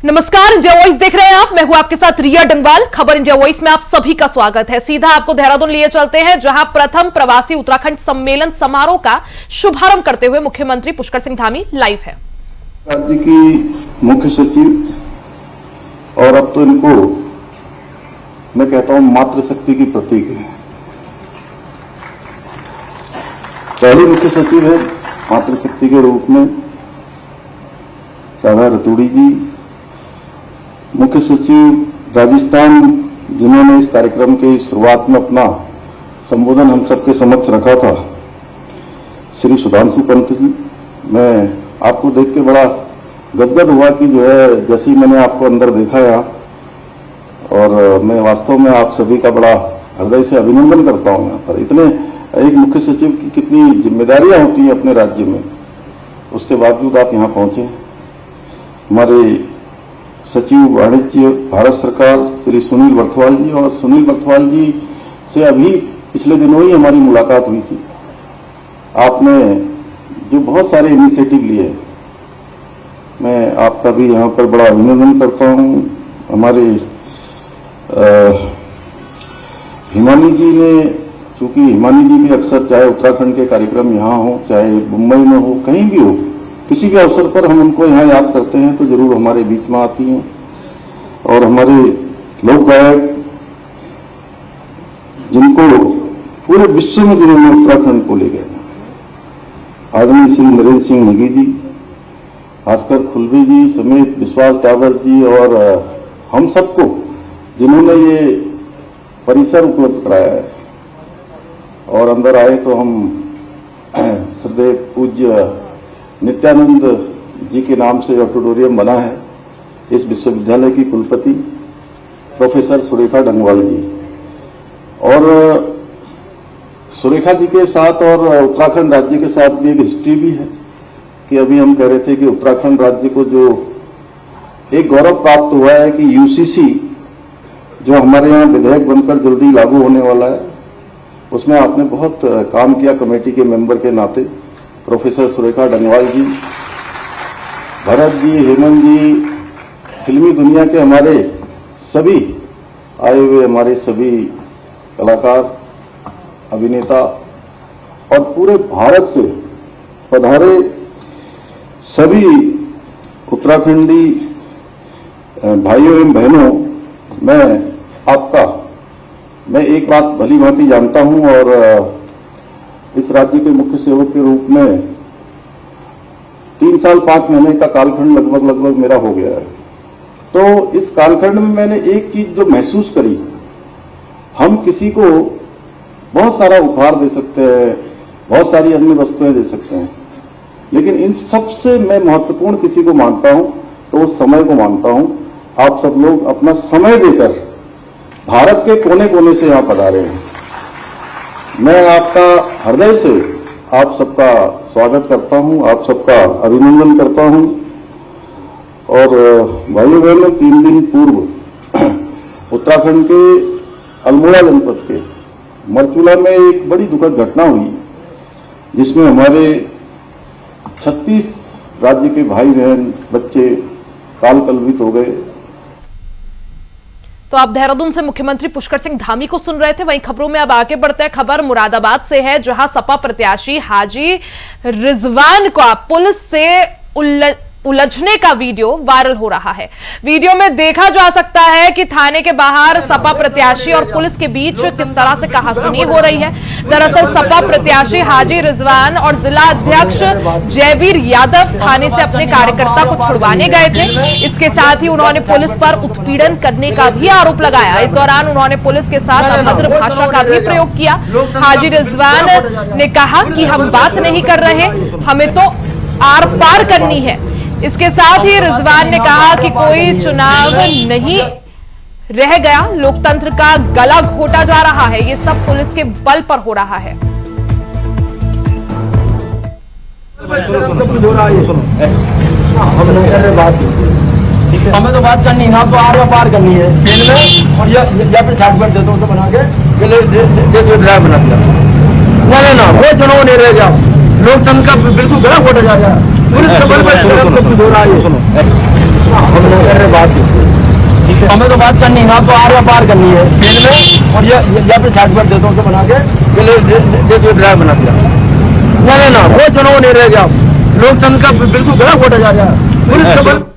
नमस्कार, India voice देख रहे हैं आप। मैं हूं आपके साथ रिया डंगवाल। खबर इंडिया वॉइस में आप सभी का स्वागत है। सीधा आपको देहरादून लिए चलते हैं, जहां प्रथम प्रवासी उत्तराखंड सम्मेलन समारोह का शुभारंभ करते हुए मुख्यमंत्री पुष्कर सिंह धामी लाइव है। राज्य की मुख्य सचिव और अब तो इनको मैं कहता हूं मातृशक्ति की प्रतीक है। पहली मुख्य सचिव है मातृशक्ति के रूप में राधा रतूड़ी जी, मुख्य सचिव राजस्थान, जिन्होंने इस कार्यक्रम के शुरुआत में अपना संबोधन हम सबके समक्ष रखा था, श्री सुधांशु पंत जी। मैं आपको देख के बड़ा गदगद हुआ कि जो है जैसे मैंने आपको अंदर देखा यहाँ, और मैं वास्तव में आप सभी का बड़ा हृदय से अभिनंदन करता हूँ। यहाँ पर इतने एक मुख्य सचिव की कितनी जिम्मेदारियां होती हैं अपने राज्य में, उसके बावजूद आप यहाँ पहुंचे। हमारे सचिव वाणिज्य भारत सरकार श्री सुनील बर्थवाल जी, और सुनील बर्थवाल जी से अभी पिछले दिनों ही हमारी मुलाकात हुई थी। आपने जो बहुत सारे इनिशिएटिव लिए, मैं आपका भी यहाँ पर बड़ा अभिनंदन करता हूँ। हमारे हिमानी जी ने, चूंकि हिमानी जी भी अक्सर चाहे उत्तराखंड के कार्यक्रम यहाँ हो, चाहे मुंबई में हो, कहीं भी हो, किसी भी अवसर पर हम उनको यहाँ याद करते हैं तो जरूर हमारे बीच में आती हैं। और हमारे लोक गायक, जिनको पूरे विश्व में जिन्होंने उत्तराखंड को ले गए, आदरणीय श्री नरेंद्र सिंह नेगी जी, भास्कर खुलबी जी समेत विश्वास टावर जी, और हम सबको जिन्होंने ये परिसर उपलब्ध कराया है। और अंदर आए तो हम श्रद्धेय पूज्य नित्यानंद जी के नाम से ऑडिटोरियम बना है, इस विश्वविद्यालय की कुलपति प्रोफेसर सुरेखा डंगवाल जी। और सुरेखा जी के साथ और उत्तराखंड राज्य के साथ भी एक हिस्ट्री भी है कि अभी हम कह रहे थे कि उत्तराखंड राज्य को जो एक गौरव प्राप्त हुआ है कि यूसीसी, जो हमारे यहाँ विधेयक बनकर जल्दी लागू होने वाला है, उसमें आपने बहुत काम किया कमेटी के मेंबर के नाते। प्रोफेसर सुरेखा डंगवाल जी, भरत जी, हेमंत जी, फिल्मी दुनिया के हमारे सभी आए हुए हमारे सभी कलाकार, अभिनेता और पूरे भारत से पधारे सभी उत्तराखंडी भाइयों एवं बहनों, मैं एक बात भली भांति जानता हूं, और इस राज्य के मुख्य सेवक के रूप में 3 साल 5 महीने का कालखंड लगभग मेरा हो गया है। तो इस कालखंड में मैंने एक चीज जो महसूस करी, हम किसी को बहुत सारा उपहार दे सकते हैं, बहुत सारी अन्य वस्तुएं दे सकते हैं, लेकिन इन सबसे मैं महत्वपूर्ण किसी को मानता हूं तो उस समय को मानता हूं। आप सब लोग अपना समय देकर भारत के कोने कोने से यहां पधारे हैं। मैं आपका हृदय से आप सबका स्वागत करता हूं, आप सबका अभिनंदन करता हूं। और भाइयों बहनों, 3 दिन पूर्व उत्तराखंड के अल्मोड़ा जनपद के मरचूला में एक बड़ी दुखद घटना हुई, जिसमें हमारे 36 राज्य के भाई बहन बच्चे कालकलवित हो गए। तो आप देहरादून से मुख्यमंत्री पुष्कर सिंह धामी को सुन रहे थे। वहीं खबरों में अब आगे बढ़ते हैं। खबर मुरादाबाद से है, जहां सपा प्रत्याशी हाजी रिजवान को पुलिस से उलझने का वीडियो वायरल हो रहा है। वीडियो में देखा जा सकता है कि थाने के बाहर सपा प्रत्याशी और पुलिस के बीच किस तरह से कहासुनी हो रही है। दरअसल सपा प्रत्याशी हाजी रिजवान और जिला अध्यक्ष जयवीर यादव थाने से अपने कार्यकर्ता को छुड़वाने गए थे। इसके साथ ही उन्होंने पुलिस पर उत्पीड़न करने का भी आरोप लगाया। इस दौरान उन्होंने पुलिस के साथ अभद्र भाषा का भी प्रयोग किया। हाजी रिजवान ने कहा कि हम बात नहीं कर रहे, हमें तो आर पार करनी है। इसके साथ ही रिजवान ने कहा कि कोई चुनाव नहीं रह गया, लोकतंत्र का गला घोटा जा रहा है, ये सब पुलिस के बल पर हो रहा है। हमें तो बात करनी है, तो आर पार करनी है और या फिर 60 मिनट देता हूँ तो बना के ड्राइव बना दिया ना, वो चुनाव नहीं रह गया, लोकतंत्र का बिल्कुल गला घोटा जा रहा है। पुलिस के बल पर हो रहा है। मेरे बात हमें तो बात करनी ना तो आर या पार करनी है फील्ड में, और या फिर सर्टिफिकेट देता हूँ बना के ड्राइव बना दिया। ना वो चुनाव नहीं रह गया, लोकतंत्र का बिल्कुल गला घोटा जा रहा है। पुलिस खबर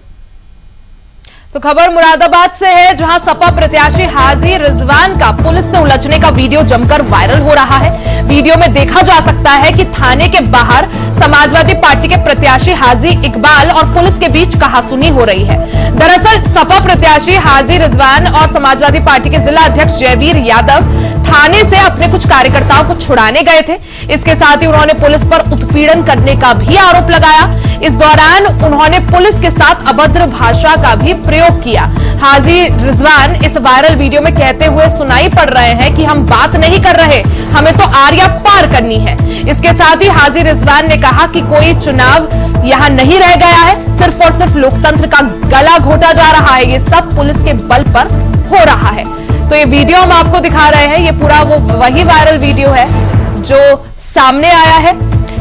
तो खबर मुरादाबाद से है, जहां सपा प्रत्याशी हाजी रिजवान का पुलिस से उलझने का वीडियो जमकर वायरल हो रहा है। वीडियो में देखा जा सकता है कि थाने के बाहर समाजवादी पार्टी के प्रत्याशी हाजी इकबाल और पुलिस के बीच कहासुनी हो रही है। दरअसल सपा प्रत्याशी हाजी रिजवान और समाजवादी पार्टी के जिला अध्यक्ष जयवीर यादव थाने से अपने कुछ कार्यकर्ताओं को छुड़ाने गए थे। इसके साथ ही उन्होंने पुलिस पर उत्पीड़न करने का भी आरोप लगाया। इस दौरान उन्होंने पुलिस के साथ अभद्र भाषा का भी प्रयोग किया। हाजी रिजवान इस वायरल वीडियो में कहते हुए सुनाई पड़ रहे हैं कि हम बात नहीं कर रहे, हमें तो आर्या पार करनी है। इसके साथ ही हाजी रिजवान ने कहा कि कोई चुनाव यहां नहीं रह गया है, सिर्फ और सिर्फ लोकतंत्र का गला घोटा जा रहा है। ये सब पुलिस के बल पर हो रहा है। तो ये वीडियो हम आपको दिखा रहे हैं, ये पूरा वही वायरल वीडियो है जो सामने आया है।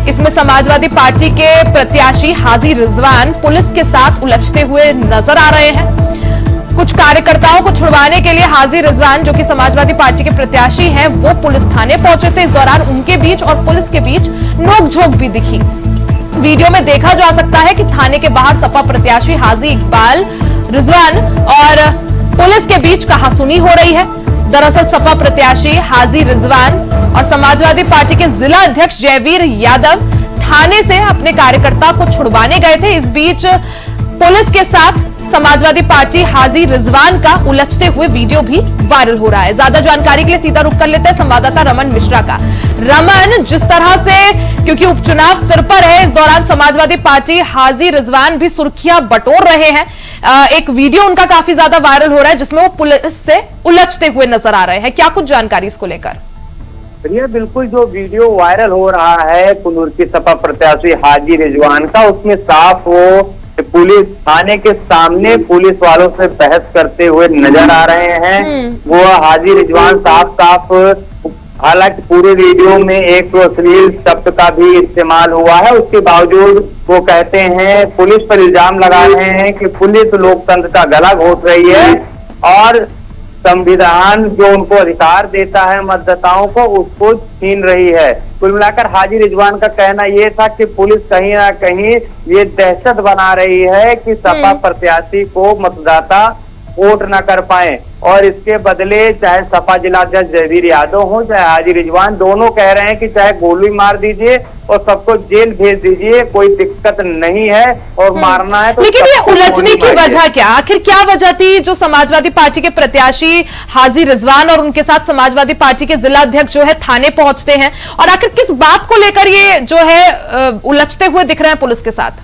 इसमें समाजवादी पार्टी के प्रत्याशी हाजी रिजवान पुलिस के साथ उलझते हुए नजर आ रहे हैं। कुछ कार्यकर्ताओं को छुड़वाने के लिए हाजी रिजवान, जो कि समाजवादी पार्टी के प्रत्याशी हैं, वो पुलिस थाने पहुंचे थे। इस दौरान उनके बीच और पुलिस के बीच नोकझोंक भी दिखी। वीडियो में देखा जा सकता है कि थाने के बाहर सपा प्रत्याशी हाजी इकबाल रिजवान और पुलिस के बीच कहासुनी हो रही है। दरअसल सपा प्रत्याशी हाजी रिजवान और समाजवादी पार्टी के जिला अध्यक्ष जयवीर यादव थाने से अपने कार्यकर्ता को छुड़वाने गए थे। इस बीच पुलिस के साथ समाजवादी पार्टी हाजी रिजवान का उलझते हुए वीडियो भी वायरल हो रहा है। ज्यादा जानकारी के लिए सीधा रुख कर लेते हैं संवाददाता रमन मिश्रा का। रमन, जिस तरह से क्योंकि उपचुनाव सिर पर है, इस दौरान समाजवादी पार्टी हाजी रिजवान भी सुर्खियां बटोर रहे हैं। एक वीडियो उनका काफी ज्यादा वायरल हो रहा है जिसमें वो पुलिस से उलझते हुए नजर आ रहे हैं। क्या कुछ जानकारी इसको लेकर? प्रिया, बिल्कुल जो वीडियो वायरल हो रहा है कुनूर की सपा प्रत्याशी हाजी रिजवान का, उसमें साफ वो पुलिस थाने के सामने पुलिस वालों से बहस करते हुए नजर आ रहे हैं। वो हाजी रिजवान साफ हालांकि पूरे वीडियो में एक अश्लील शब्द का भी इस्तेमाल हुआ है, उसके बावजूद वो कहते हैं, पुलिस पर इल्जाम लगा रहे हैं कि पुलिस लोकतंत्र का गला घोट रही है और संविधान जो उनको अधिकार देता है मतदाताओं को, उसको छीन रही है। कुल मिलाकर हाजी रिजवान का कहना यह था कि पुलिस कहीं ना कहीं ये दहशत बना रही है कि सपा प्रत्याशी को मतदाता वोट न कर पाए, और इसके बदले चाहे सपा जिलाध्यक्ष जयवीर यादव हो चाहे हाजी रिजवान, दोनों कह रहे हैं कि चाहे गोली मार दीजिए और सबको जेल भेज दीजिए, कोई दिक्कत नहीं है, और मारना है तो। लेकिन ये उलझने की वजह क्या, आखिर क्या वजह थी जो समाजवादी पार्टी के प्रत्याशी हाजी रिजवान और उनके साथ समाजवादी पार्टी के जिला अध्यक्ष जो है थाने पहुंचते हैं, और आखिर किस बात को लेकर ये जो है उलझते हुए दिख रहे हैं पुलिस के साथ?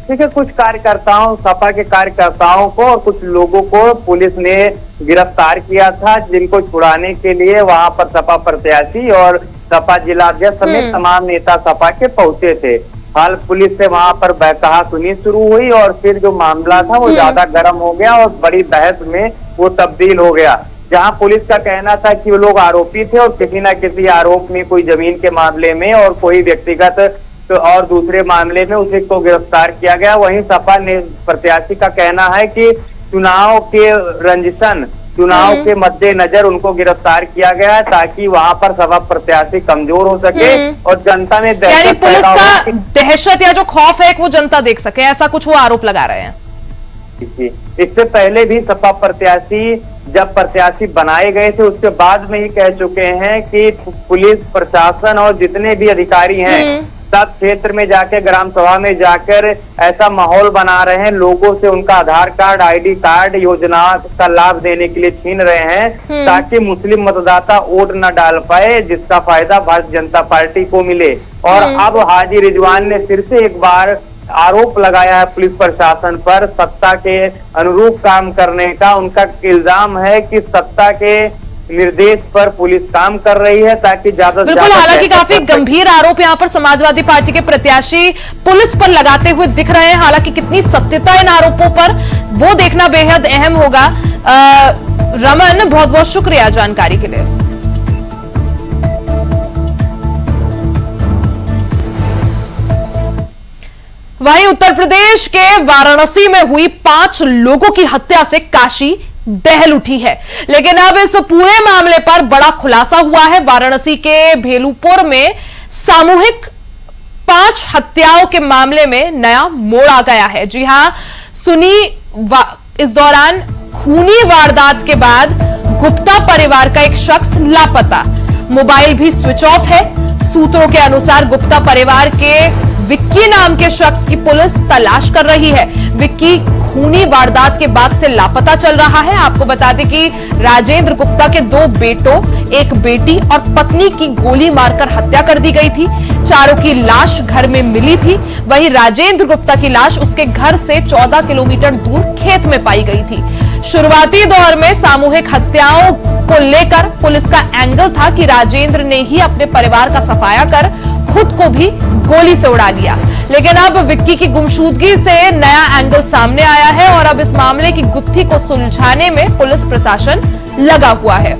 देखिए, कुछ कार्यकर्ताओं, सपा के कार्यकर्ताओं को और कुछ लोगों को पुलिस ने गिरफ्तार किया था, जिनको छुड़ाने के लिए वहां पर सपा प्रत्याशी और सपा जिलाध्यक्ष समेत तमाम नेता सपा के पहुंचे थे। हाल पुलिस से वहां पर कहासुनी शुरू हुई और फिर जो मामला था वो ज्यादा गर्म हो गया और बड़ी बहस में वो तब्दील हो गया। जहां पुलिस का कहना था कि वो लोग आरोपी थे और किसी न किसी आरोप में, कोई जमीन के मामले में और कोई व्यक्तिगत तो और दूसरे मामले में उसे को गिरफ्तार किया गया। वहीं सपा ने प्रत्याशी का कहना है कि चुनाव के रंजिशन, चुनाव के मद्देनजर उनको गिरफ्तार किया गया ताकि वहां पर सपा प्रत्याशी कमजोर हो सके और जनता में दहशत, पुलिस का दहशत या जो खौफ है वो जनता देख सके, ऐसा कुछ वो आरोप लगा रहे हैं। इससे पहले भी सपा प्रत्याशी जब प्रत्याशी बनाए गए थे उसके बाद में ही कह चुके हैं कि पुलिस प्रशासन और जितने भी अधिकारी हैं सब क्षेत्र में जाकर, ग्राम सभा में जाकर ऐसा माहौल बना रहे हैं, लोगों से उनका आधार कार्ड, आईडी कार्ड, योजना का लाभ देने के लिए छीन रहे हैं ताकि मुस्लिम मतदाता वोट न डाल पाए, जिसका फायदा भारतीय जनता पार्टी को मिले। और अब हाजी रिजवान ने फिर से एक बार आरोप लगाया है पुलिस प्रशासन पर सत्ता के अनुरूप काम करने का। उनका इल्जाम है कि सत्ता के निर्देश पर पुलिस काम कर रही है ताकि ज्यादा से बिल्कुल, हालांकि काफी गंभीर आरोप यहाँ पर समाजवादी पार्टी के प्रत्याशी पुलिस पर लगाते हुए दिख रहे हैं। हालांकि कितनी सत्यता इन आरोपों पर वो देखना बेहद अहम होगा। रमन, बहुत बहुत शुक्रिया जानकारी के लिए। वहीं उत्तर प्रदेश के वाराणसी में हुई 5 लोगों की हत्या से काशी दहल उठी है। लेकिन अब इस पूरे मामले पर बड़ा खुलासा हुआ है। वाराणसी के भेलूपुर में सामूहिक 5 हत्याओं के मामले में नया मोड़ आ गया है। जी हां, इस दौरान खूनी वारदात के बाद गुप्ता परिवार का एक शख्स लापता, मोबाइल भी स्विच ऑफ है। सूत्रों के अनुसार गुप्ता परिवार के विक्की नाम के शख्स की पुलिस तलाश कर रही है। विक्की खूनी वारदात के बाद से लापता चल रहा है। आपको बता दें कि राजेंद्र गुप्ता के 2 बेटों, एक बेटी और पत्नी की गोली मारकर हत्या कर दी गई थी। चारों की लाश घर में मिली थी। वहीं राजेंद्र गुप्ता की लाश उसके घर से 14 किलोमीटर दूर खेत में पाई गई थी। शुरुआती दौर में सामूहिक हत्याओं को लेकर पुलिस का एंगल था कि राजेंद्र ने ही अपने परिवार का सफाया कर खुद को भी गोली से उड़ा लिया। लेकिन अब विक्की की गुमशुदगी से नया एंगल सामने आया है और अब इस मामले की गुत्थी को सुलझाने में पुलिस प्रशासन लगा हुआ है।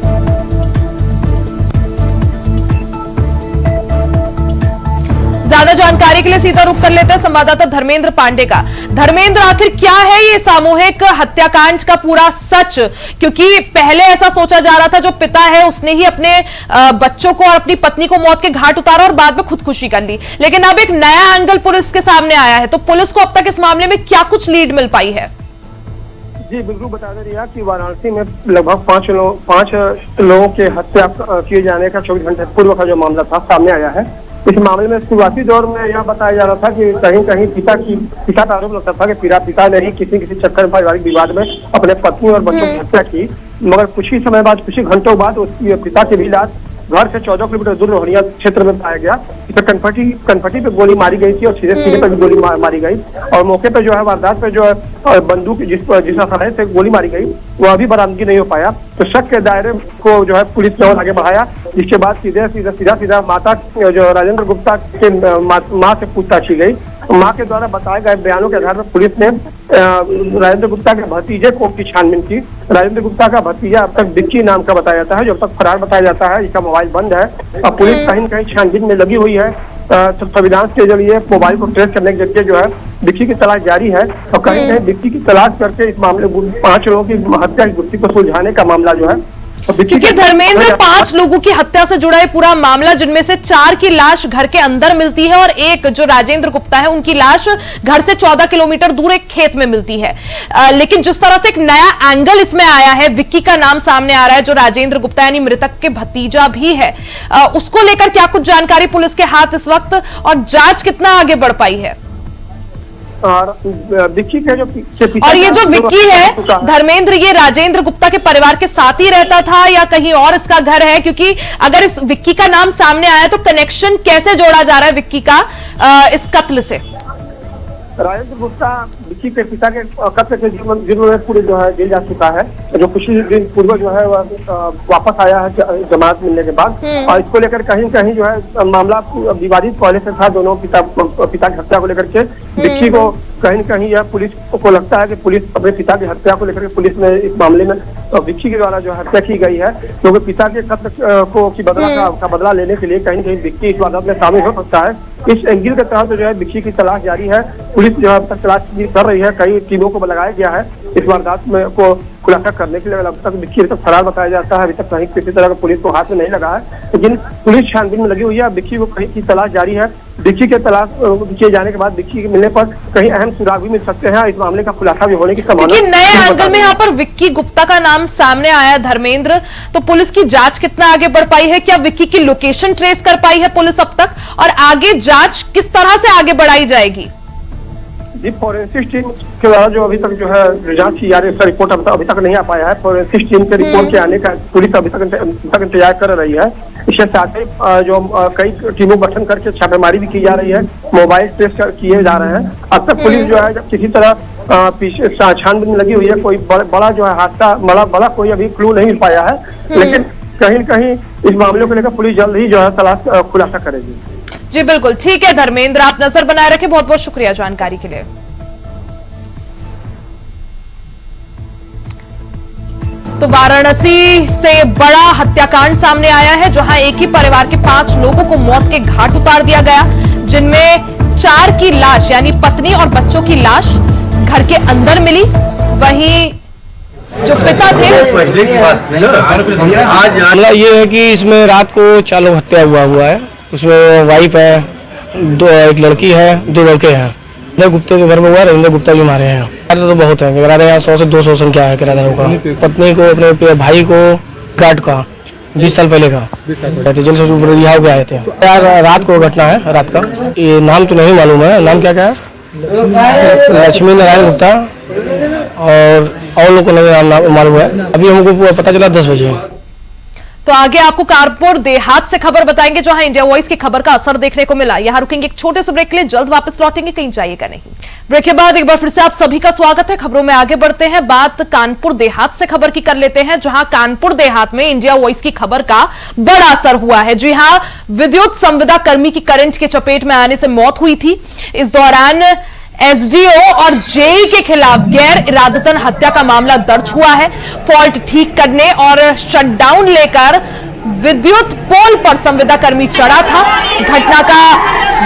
ज्यादा जानकारी के लिए सीधा रुख कर लेते हैं संवाददाता धर्मेंद्र पांडे का। धर्मेंद्र, आखिर क्या है ये सामूहिक हत्याकांड का पूरा सच? क्योंकि पहले ऐसा सोचा जा रहा था जो पिता है उसने ही अपने बच्चों को और अपनी पत्नी को मौत के घाट उतारा और बाद में खुदकुशी कर ली, लेकिन अब एक नया एंगल पुलिस के सामने आया है। तो पुलिस को अब तक इस मामले में क्या कुछ लीड मिल पाई है? जी बिल्कुल, बता दे रही है कि वाराणसी में लगभग 5 लोगों के हत्या किए जाने का 24 घंटे पूर्व का जो मामला था सामने आया है। इस मामले में शुरुआती दौर में यह बताया जा रहा था कि कहीं कहीं पिता का आरोप लगता था कि पिता ने ही किसी चक्कर में पारिवारिक विवाद में अपने पत्नी और बच्चों की हत्या की। मगर कुछ ही समय बाद, कुछ ही घंटों बाद उसकी पिता की भी लाश घर से 14 किलोमीटर दूर रोहनिया क्षेत्र में पाया गया। इसे कनपटी पे गोली मारी गई थी और सीधे पर भी गोली मारी गई। और मौके पे जो है वारदात पे जो है बंदूक जिस असलहे से गोली मारी गई वह अभी बरामदगी नहीं हो पाया। तो शक के दायरे को जो है पुलिस ने और आगे बढ़ाया, जिसके बाद सीधा माता जो राजेंद्र गुप्ता के माँ से पूछताछ की गई। मां के द्वारा बताए गए बयानों के आधार पर पुलिस ने राजेंद्र गुप्ता के भतीजे की छानबीन की। राजेंद्र गुप्ता का भतीजा अब तक विक्की नाम का बताया जाता है, जो अब तक फरार बताया जाता है। इसका मोबाइल बंद है और पुलिस कहीं न कहीं छानबीन में लगी हुई है। सर्विलांस के जरिए मोबाइल को ट्रेस करने के जरिए जो है विक्की की तलाश जारी है और कहीं कहीं विक्की की तलाश करके इस मामले 5 लोगों की हत्या की गुत्थी को सुलझाने का मामला जो है। क्योंकि धर्मेंद्र 5 लोगों की हत्या से जुड़ा है पूरा मामला, जिनमें से 4 की लाश घर के अंदर मिलती है और एक जो राजेंद्र गुप्ता है उनकी लाश घर से 14 किलोमीटर दूर एक खेत में मिलती है। लेकिन जिस तरह से एक नया एंगल इसमें आया है, विक्की का नाम सामने आ रहा है जो राजेंद्र गुप्ता यानी मृतक के भतीजा भी है, उसको लेकर क्या कुछ जानकारी पुलिस के हाथ इस वक्त और जांच कितना आगे बढ़ पाई है? और विक्की के और ये जो विक्की है धर्मेंद्र, ये राजेंद्र गुप्ता के परिवार के साथ ही रहता था या कहीं और इसका घर है? क्योंकि अगर इस विक्की का नाम सामने आया तो कनेक्शन कैसे जोड़ा जा रहा है विक्की का इस कत्ल से? राजेंद्र गुप्ता विक्की के पिता के कत्ल के जुर्म में पूरे जो है जेल जा चुका है, जो कुछ ही दिन पूर्व जो है वह वापस आया है जमानत मिलने के बाद। और इसको लेकर कहीं कहीं जो है मामला विवादित पहले से था। दोनों पिता की हत्या को लेकर के विक्की को कहीं न कहीं यह पुलिस को लगता है कि पुलिस अपने पिता की हत्या को लेकर के पुलिस ने इस मामले में विक्की के द्वारा जो हत्या की गई है, क्योंकि पिता के कत्ल की बदला लेने के लिए कहीं न कहीं विक्की इस वारदात में शामिल हो सकता है। इस एंगल के तहत जो है विक्की की तलाश जारी है। पुलिस जो है अब तक तलाश कर रही है, कई टीमों को लगाया गया है इस वारदात में को खुलासा करने के लिए। अब तक विक्की अभी तक फरार बताया जाता है, अभी तक कहीं किसी तरह का पुलिस को हाथ में नहीं लगा है, लेकिन पुलिस छानबीन में लगी हुई है। विक्की को कहीं की तलाश जारी है। विक्की के तलाश किए जाने के बाद विक्की के मिलने पर कहीं अहम सुराग भी मिल सकते हैं। इस मामले का खुलासा भी होने की संभावना। नए एंगल में यहाँ पर विक्की गुप्ता का नाम सामने आया धर्मेंद्र, तो पुलिस की जांच कितना आगे बढ़ पाई है? क्या विक्की की लोकेशन ट्रेस कर पाई है पुलिस अब तक? और आगे जांच किस तरह से आगे बढ़ाई जाएगी? जी, फोरेंसिक टीम के द्वारा जो अभी तक जो है जांच की जा रही है, उसका रिपोर्ट अभी तक नहीं आ पाया है। फोरेंसिक टीम के रिपोर्ट के आने का पुलिस अभी तक इंतजार कर रही है। इसके साथ ही जो कई टीमों गठन करके छापेमारी भी की जा रही है, मोबाइल ट्रेस किए जा रहे हैं। अब तक पुलिस जो है किसी तरह पीछे छानबीन में लगी हुई है। कोई बड़ा जो है हादसा बड़ा कोई अभी क्लू नहीं मिल पाया है, लेकिन कहीं न कहीं इस मामले को लेकर पुलिस जल्द ही जो है तलाश खुलासा करेगी। जी बिल्कुल, ठीक है धर्मेंद्र, आप नजर बनाए रखें। बहुत बहुत शुक्रिया जानकारी के लिए। तो वाराणसी से बड़ा हत्याकांड सामने आया है, जहां एक ही परिवार के 5 लोगों को मौत के घाट उतार दिया गया। जिनमें 4 की लाश यानी पत्नी और बच्चों की लाश घर के अंदर मिली। वहीं जो पिता थे, आज मामला ये है कि इसमें रात को 4 लोग हत्या हुआ है। उसमें वाइफ है, एक लड़की है, 2 लड़के हैं। रविंद्र गुप्ता के घर में हुआ, रविंद्र गुप्ता भी मारे हैं। तो बहुत है, किराया यहाँ 100 से 200 संख्या है किराएदारों का। पत्नी को, अपने भाई को गार्ड का 20 साल पहले का जेल से रिहा होकर आए थे। रात को घटना है, रात का। ये नाम तो नहीं मालूम है, नाम क्या क्या है? लक्ष्मी नारायण गुप्ता और लोगों को नाम मालूम है। अभी हमको पता चला 10 बजे। तो आगे आपको कानपुर देहात से खबर बताएंगे, जहां इंडिया वॉइस की खबर का असर देखने को मिला। यहां रुकेंगे एक छोटे से ब्रेक के लिए, जल्द वापस लौटेंगे, कहीं जाइएगा नहीं। ब्रेक के बाद एक बार फिर से आप सभी का स्वागत है। खबरों में आगे बढ़ते हैं, बात कानपुर देहात से खबर की कर लेते हैं, जहां कानपुर देहात में इंडिया वॉइस की खबर का बड़ा असर हुआ है। जी हां, विद्युत संविदा कर्मी की करंट के चपेट में आने से मौत हुई थी। इस दौरान एसडीओ और जेई के खिलाफ गैर इरादतन हत्या का मामला दर्ज हुआ है। फॉल्ट ठीक करने और शटडाउन लेकर विद्युत पोल पर संविदा कर्मी चढ़ा था। घटना का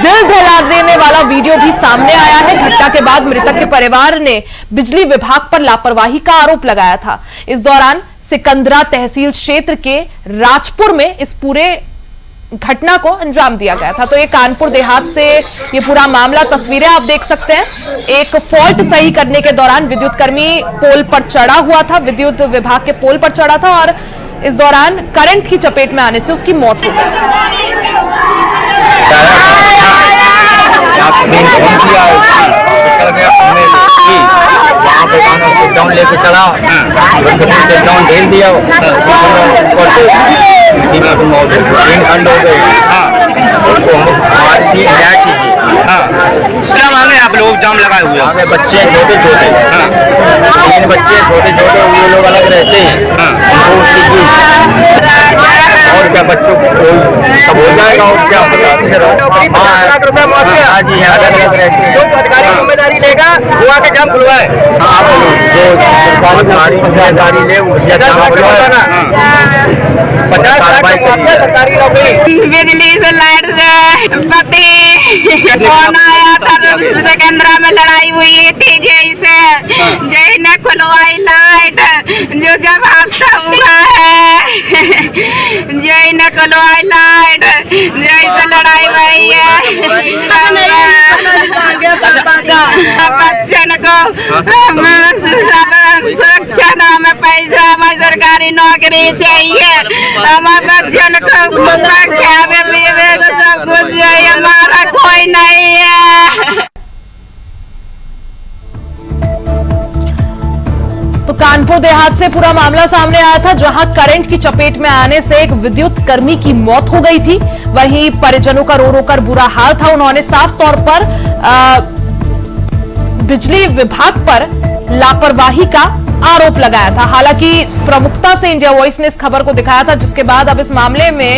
दिल दहला देने वाला वीडियो भी सामने आया है। घटना के बाद मृतक के परिवार ने बिजली विभाग पर लापरवाही का आरोप लगाया था। इस दौरान सिकंदरा तहसील क्षेत्र के राजपुर में इस पूरे घटना को अंजाम दिया गया था। तो ये कानपुर देहात से ये पूरा मामला, तस्वीरें आप देख सकते हैं। एक फॉल्ट सही करने के दौरान विद्युत कर्मी पोल पर चढ़ा हुआ था, विद्युत विभाग के पोल पर चढ़ा था और इस दौरान करंट की चपेट में आने से उसकी मौत हो गई। वहाँ पे डाउन लेके चला, डाउन ढेल दिया, खंड हो गई। उसको हमारी क्या मांगे आप लोग? जाम लगाए हुए आगे बच्चे छोटे छोटे, 3 बच्चे छोटे छोटे, वो लोग अलग रहते हैं। और क्या बच्चों सब हो जाएगा, और क्या हाँ जी, अलग अलग रहते हैं। जो अधिकारी जिम्मेदारी लेगा वो आके जाम खुलवाए। हाँ, जो सरकारी जिम्मेदारी ले वो जाम खुलवाए ना। 50 सरकारी नौकरी। बिजली से, लाइट से पति फोन आया था, सिकंदरा में लड़ाई हुई थी जय से, जय ने खुलवाई लाइट। जो जब हादसा हुआ है, जय ने खुलवाई लाइट, जय से लड़ाई हुई है। बच्चन को सब सुरक्षा में पैसा, हमें सरकारी नौकरी चाहिए, हमारे बच्चन को खावे पीवे को सब कुछ चाहिए, हमारा कोई नहीं है। तो कानपुर देहात से पूरा मामला सामने आया था, जहां करंट की चपेट में आने से एक विद्युत कर्मी की मौत हो गई थी। वहीं परिजनों का रो रो कर बुरा हाल था। उन्होंने साफ तौर पर बिजली विभाग पर लापरवाही का आरोप लगाया था। हालांकि प्रमुखता से इंडिया वॉइस ने इस खबर को दिखाया था, जिसके बाद अब इस मामले में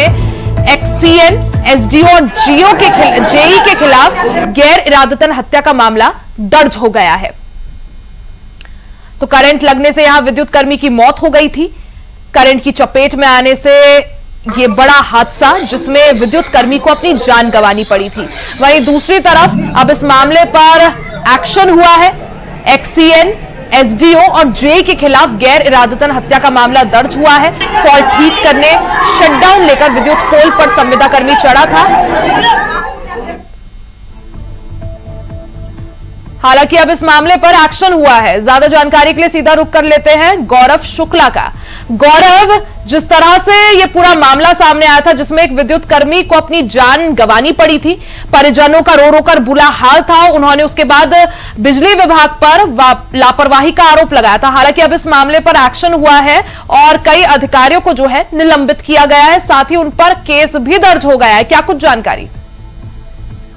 एक्सीएन, एसडीओ और जेई के खिलाफ गैर इरादतन हत्या का मामला दर्ज हो गया है। तो करंट लगने से यहां विद्युत कर्मी की मौत हो गई थी। करंट की चपेट में आने से ये बड़ा हादसा, जिसमें विद्युत कर्मी को अपनी जान गंवानी पड़ी थी। वहीं दूसरी तरफ अब इस मामले पर एक्शन हुआ है। एक्सीएन, एसडीओ और जेई के खिलाफ गैर इरादतन हत्या का मामला दर्ज हुआ है। फॉल्ट ठीक करने शटडाउन लेकर विद्युत पोल पर संविदा कर्मी चढ़ा था। हालांकि अब इस मामले पर एक्शन हुआ है। ज्यादा जानकारी के लिए सीधा रुख कर लेते हैं गौरव शुक्ला का। गौरव, जिस तरह से ये पूरा मामला सामने आया था, जिसमें एक विद्युत कर्मी को अपनी जान गंवानी पड़ी थी, परिजनों का रो रो कर बुरा हाल था, उन्होंने उसके बाद बिजली विभाग पर लापरवाही का आरोप लगाया था। हालांकि अब इस मामले पर एक्शन हुआ है और कई अधिकारियों को जो है निलंबित किया गया है, साथ ही उन पर केस भी दर्ज हो गया है। क्या कुछ जानकारी?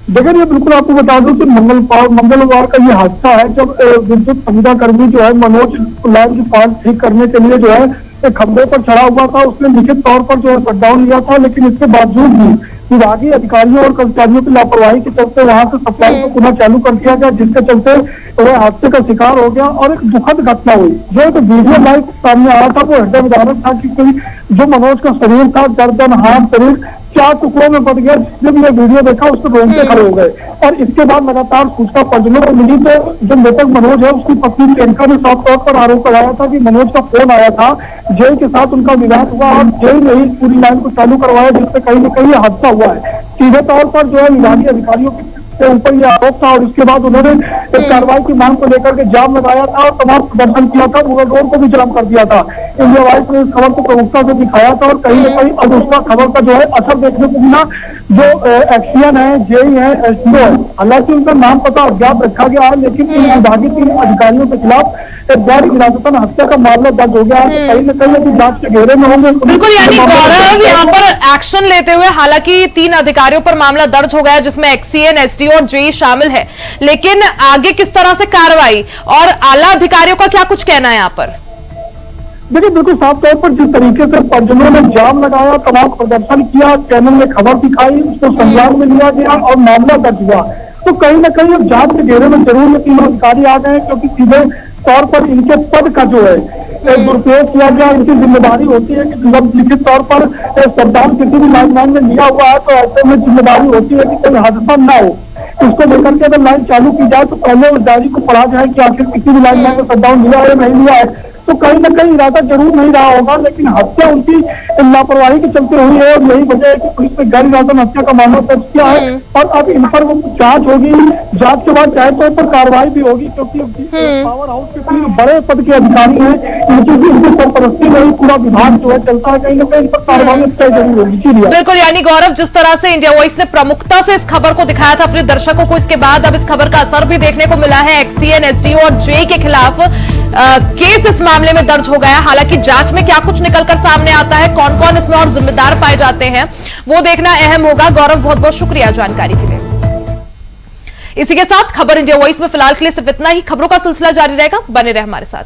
देखिए, ये बिल्कुल आपको बता दूं कि मंगलवार का ये हादसा है, जब विद्युत संविदा कर्मी जो है मनोज लाइन की फॉल्ट ठीक करने के लिए जो है एक खंभे पर चढ़ा हुआ था। उसने लिखित तौर पर जो है शटडाउन लिया था, लेकिन इसके बावजूद भी विभागीय अधिकारियों और कर्मचारियों की लापरवाही के चलते वहां से सप्लाई को पुनः चालू कर दिया गया, जिसके चलते वह हादसे का शिकार हो गया और एक दुखद घटना हुई। जो एक वीडियो लाइव सामने आया था वो हृदय विदारक था कि कोई जो मनोज का शरीर था, गर्दन, हाथ, शरीर 4 टुकड़ों में बट गया। जब ये वीडियो देखा उसको रोंगटे खड़े हो गए। और इसके बाद लगातार सूचना परिजनों को मिली तो जो मृतक मनोज है उसकी पत्नी प्रियंका ने साफ तौर पर आरोप लगाया था कि मनोज का फोन आया था, जय के साथ उनका विवाद हुआ और जय ने ही पूरी लाइन को चालू करवाया, जिससे कहीं न कहीं हादसा हुआ है। सीधे तौर पर जो है विभागीय अधिकारियों के ऊपर यह आरोप था और इसके बाद उन्होंने इस कार्रवाई की मांग को लेकर के जाम लगाया था और तमाम प्रदर्शन किया था, मुगल रोड को भी जाम कर दिया था। इंडिया वाइस ने इस खबर को प्रमुखता से दिखाया था और कहीं न कहीं अब उसका खबर का जो है असर देखने को मिला। जो एक्सियन है, जेई है, एसडीओ है, हालांकि उनका नाम पता अज्ञात रखा गया है, लेकिन इन विभागीय 3 अधिकारियों के खिलाफ एक गैर इरादतन हत्या का मामला दर्ज हो गया है। कहीं न कहीं अभी जांच के घेरे में होंगे। बिल्कुल, यानी गौरव यहाँ पर एक्शन लेते हुए हालांकि 3 अधिकारियों पर मामला दर्ज हो गया जिसमें एक्सीएन, एसडीओ और जेई शामिल है, लेकिन आगे किस तरह से कार्रवाई और आला अधिकारियों का क्या कुछ कहना है यहाँ पर? देखिए, बिल्कुल साफ तौर पर जिस तरीके से परिजनों ने जाम लगाया, तमाम प्रदर्शन किया, चैनल में खबर दिखाई, उसको संज्ञान में लिया गया और मामला दर्ज हुआ, तो कहीं न कहीं अब जांच के घेरे में जरूर ये 3 अधिकारी आ गए, क्योंकि सीधे तौर पर इनके पद का जो है दुरुपयोग किया गया। इनकी जिम्मेदारी होती है कि जब लिखित तौर पर संविधान किसी भी लाइन में लिया हुआ है तो ऐसे में जिम्मेदारी होती है कि कोई हादसा न हो। इसको लेकर के अगर लाइन चालू की जाए तो पहले उस डायरी को पढ़ा जाए कि आखिर किसी भी लाइन में शटडाउन लिया है नहीं लिया है, तो कहीं न कहीं इरादा जरूर नहीं रहा होगा, लेकिन हत्या उनकी लापरवाही के चलते हुई है और यही वजह है कि पुलिस ने गैर इरादतन हत्या का मामला दर्ज किया है और अब इन पर वो जांच होगी। जांच के बाद चाहे तौर पर कार्रवाई भी होगी, क्योंकि पावर हाउस के 3 बड़े पद के अधिकारी हैं, इनकी सरपरस्ती में ही पूरा विभाग जो है चलता है, कहीं न कहीं इन पर कार्रवाई तय जरूर होगी। बिल्कुल, यानी गौरव, जिस तरह से इंडिया वॉइस ने प्रमुखता से इस खबर को दिखाया था अपने दर्शकों को, इसके बाद अब इस खबर का असर भी देखने को मिला है। एक्सीएन, एसडीओ और जेई के खिलाफ केस इस मामले में दर्ज हो गया। हालांकि जांच में क्या कुछ निकलकर सामने आता है, कौन कौन इसमें और जिम्मेदार पाए जाते हैं, वो देखना अहम होगा। गौरव, बहुत बहुत शुक्रिया जानकारी के लिए। इसी के साथ खबर इंडिया वॉइस में फिलहाल के लिए सिर्फ इतना ही। खबरों का सिलसिला जारी रहेगा, बने रहे हमारे साथ।